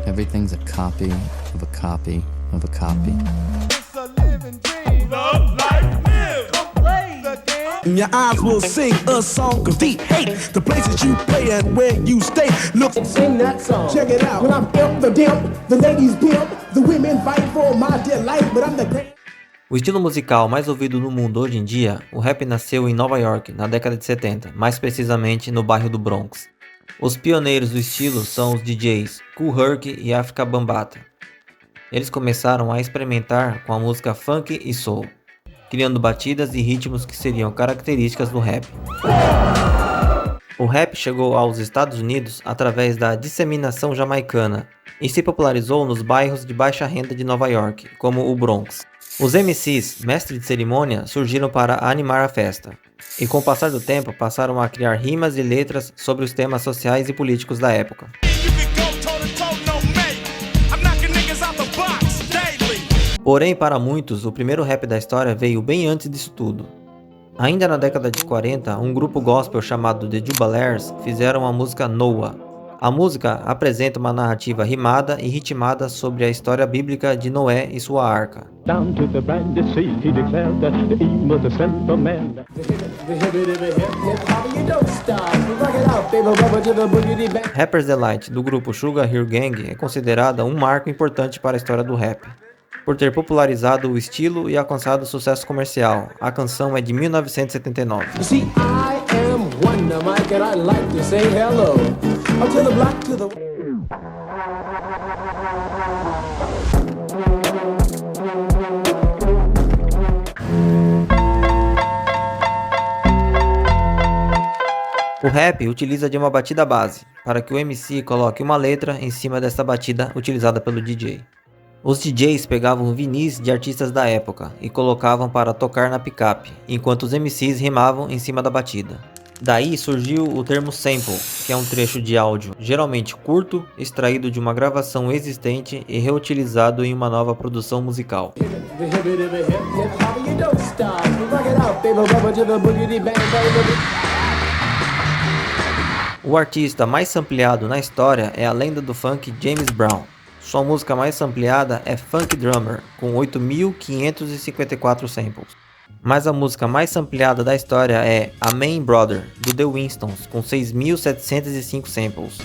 Everything's a copy of a copy of a copy. It's a living dream. Love like this. Complain. Your eyes will sing a song of the hate. The places you play and where you stay. Look and sing that song. Check it out. When I'm imp, the dimp, the ladies pimp, the women fight for my delight, but I'm the great. O estilo musical mais ouvido no mundo hoje em dia, o rap nasceu em Nova York, na década de 70, mais precisamente no bairro do Bronx. Os pioneiros do estilo são os DJs Kool Herc e Afrika Bambaataa. Eles começaram a experimentar com a música funk e soul, criando batidas e ritmos que seriam características do rap. O rap chegou aos Estados Unidos através da disseminação jamaicana e se popularizou nos bairros de baixa renda de Nova York, como o Bronx. Os MCs, mestres de cerimônia, surgiram para animar a festa, e com o passar do tempo passaram a criar rimas e letras sobre os temas sociais e políticos da época. Porém, para muitos, o primeiro rap da história veio bem antes disso tudo. Ainda na década de 40, um grupo gospel chamado The Jubalaires fizeram a música Noah. A música apresenta uma narrativa rimada e ritmada sobre a história bíblica de Noé e sua arca. Rapper's Delight, do grupo Sugar Hill Gang, é considerada um marco importante para a história do rap, por ter popularizado o estilo e alcançado sucesso comercial. A canção é de 1979. O rap utiliza de uma batida base, para que o MC coloque uma letra em cima dessa batida utilizada pelo DJ. Os DJs pegavam vinis de artistas da época e colocavam para tocar na picape, enquanto os MCs rimavam em cima da batida. Daí surgiu o termo sample, que é um trecho de áudio geralmente curto, extraído de uma gravação existente e reutilizado em uma nova produção musical. O artista mais sampleado na história é a lenda do funk James Brown. Sua música mais sampleada é Funk Drummer, com 8.554 samples. Mas a música mais sampleada da história é Amen Brother, do The Winstons, com 6.705 samples.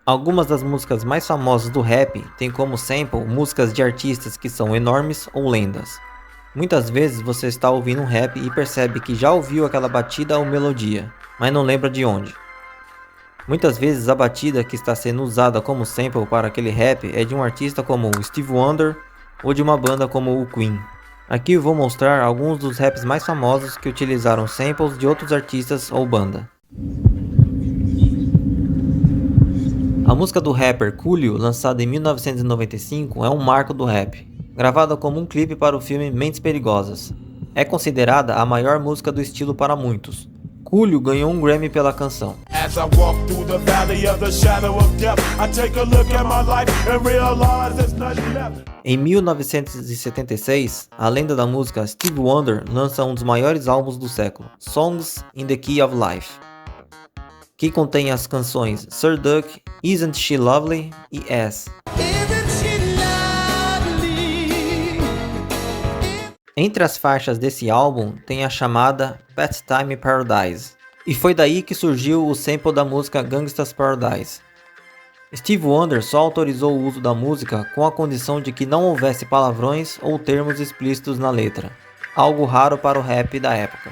Algumas das músicas mais famosas do rap têm como sample músicas de artistas que são enormes ou lendas. Muitas vezes você está ouvindo um rap e percebe que já ouviu aquela batida ou melodia, mas não lembra de onde. Muitas vezes a batida que está sendo usada como sample para aquele rap é de um artista como o Stevie Wonder ou de uma banda como o Queen. Aqui eu vou mostrar alguns dos raps mais famosos que utilizaram samples de outros artistas ou banda. A música do rapper Coolio, lançada em 1995, é um marco do rap, gravada como um clipe para o filme Mentes Perigosas. É considerada a maior música do estilo para muitos. Coolio ganhou um Grammy pela canção. Em 1976, a lenda da música Stevie Wonder lança um dos maiores álbuns do século, Songs in the Key of Life, que contém as canções Sir Duck, Isn't She Lovely e S. Entre as faixas desse álbum tem a chamada Pastime Paradise, e foi daí que surgiu o sample da música Gangsta's Paradise. Stevie Wonder só autorizou o uso da música com a condição de que não houvesse palavrões ou termos explícitos na letra, algo raro para o rap da época.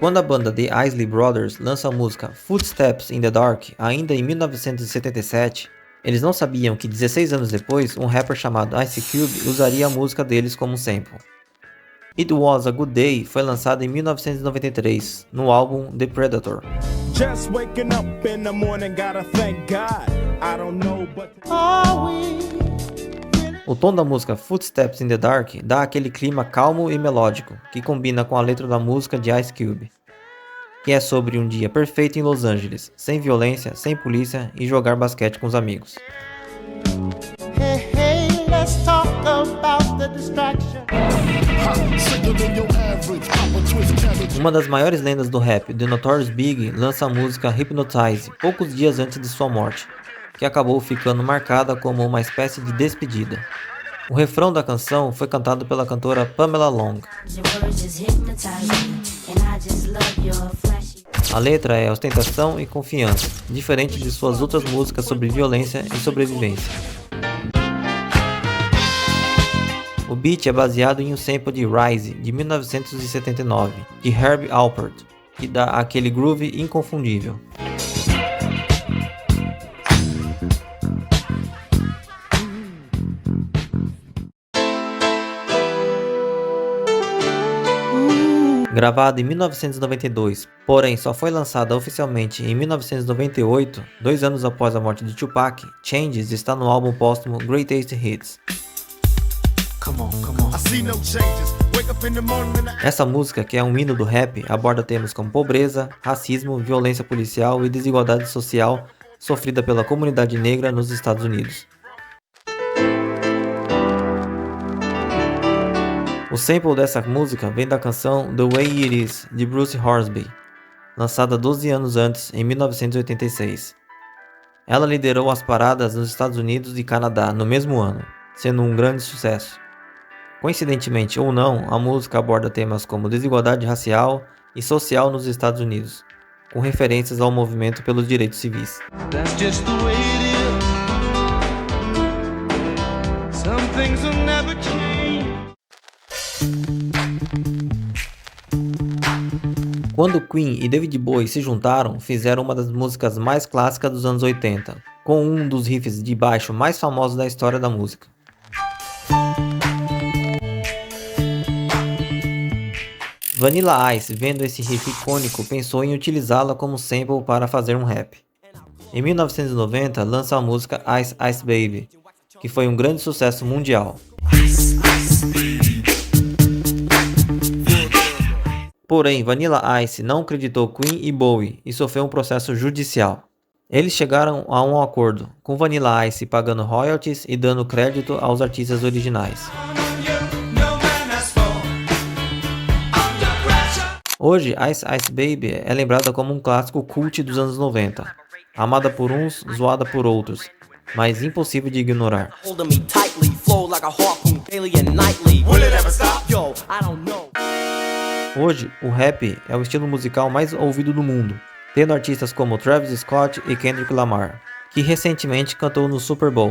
Quando a banda The Isley Brothers lança a música Footsteps in the Dark, ainda em 1977, eles não sabiam que 16 anos depois, um rapper chamado Ice Cube usaria a música deles como sample. It Was a Good Day foi lançado em 1993, no álbum The Predator. Just waking up in the morning, gotta thank God. I don't know, but o tom da música Footsteps in the Dark dá aquele clima calmo e melódico, que combina com a letra da música de Ice Cube. que é sobre um dia perfeito em Los Angeles, sem violência, sem polícia e jogar basquete com os amigos. Hey, hey, let's talk about the distraction. Uma das maiores lendas do rap, The Notorious Big, lança a música Hypnotize poucos dias antes de sua morte, que acabou ficando marcada como uma espécie de despedida. O refrão da canção foi cantado pela cantora Pamela Long. A letra é ostentação e confiança, diferente de suas outras músicas sobre violência e sobrevivência. O beat é baseado em um sample de Rise, de 1979, de Herb Alpert, que dá aquele groove inconfundível. Gravado em 1992, porém só foi lançada oficialmente em 1998, 2 anos após a morte de Tupac, Changes está no álbum póstumo Greatest Hits. Essa música, que é um hino do rap, aborda temas como pobreza, racismo, violência policial e desigualdade social sofrida pela comunidade negra nos Estados Unidos. O sample dessa música vem da canção The Way It Is, de Bruce Hornsby, lançada 12 anos antes, em 1986. Ela liderou as paradas nos Estados Unidos e Canadá no mesmo ano, sendo um grande sucesso. Coincidentemente ou não, a música aborda temas como desigualdade racial e social nos Estados Unidos, com referências ao movimento pelos direitos civis. That's just the way it is. Some things will never change. Quando Queen e David Bowie se juntaram, fizeram uma das músicas mais clássicas dos anos 80, com um dos riffs de baixo mais famosos da história da música. Vanilla Ice, vendo esse riff icônico, pensou em utilizá-la como sample para fazer um rap. Em 1990, lança a música Ice Ice Baby, que foi um grande sucesso mundial. Porém, Vanilla Ice não acreditou Queen e Bowie e sofreu um processo judicial. Eles chegaram a um acordo, com Vanilla Ice pagando royalties e dando crédito aos artistas originais. Hoje, Ice Ice Baby é lembrada como um clássico cult dos anos 90, amada por uns, zoada por outros, mas impossível de ignorar. Hoje, o rap é o estilo musical mais ouvido do mundo, tendo artistas como Travis Scott e Kendrick Lamar, que recentemente cantou no Super Bowl.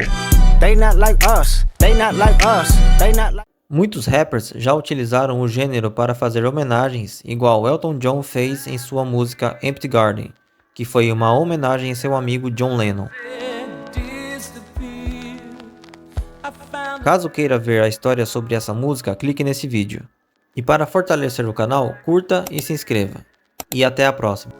Muitos rappers já utilizaram o gênero para fazer homenagens, igual Elton John fez em sua música Empty Garden, que foi uma homenagem a seu amigo John Lennon. Caso queira ver a história sobre essa música, clique nesse vídeo. E para fortalecer o canal, curta e se inscreva. E até a próxima.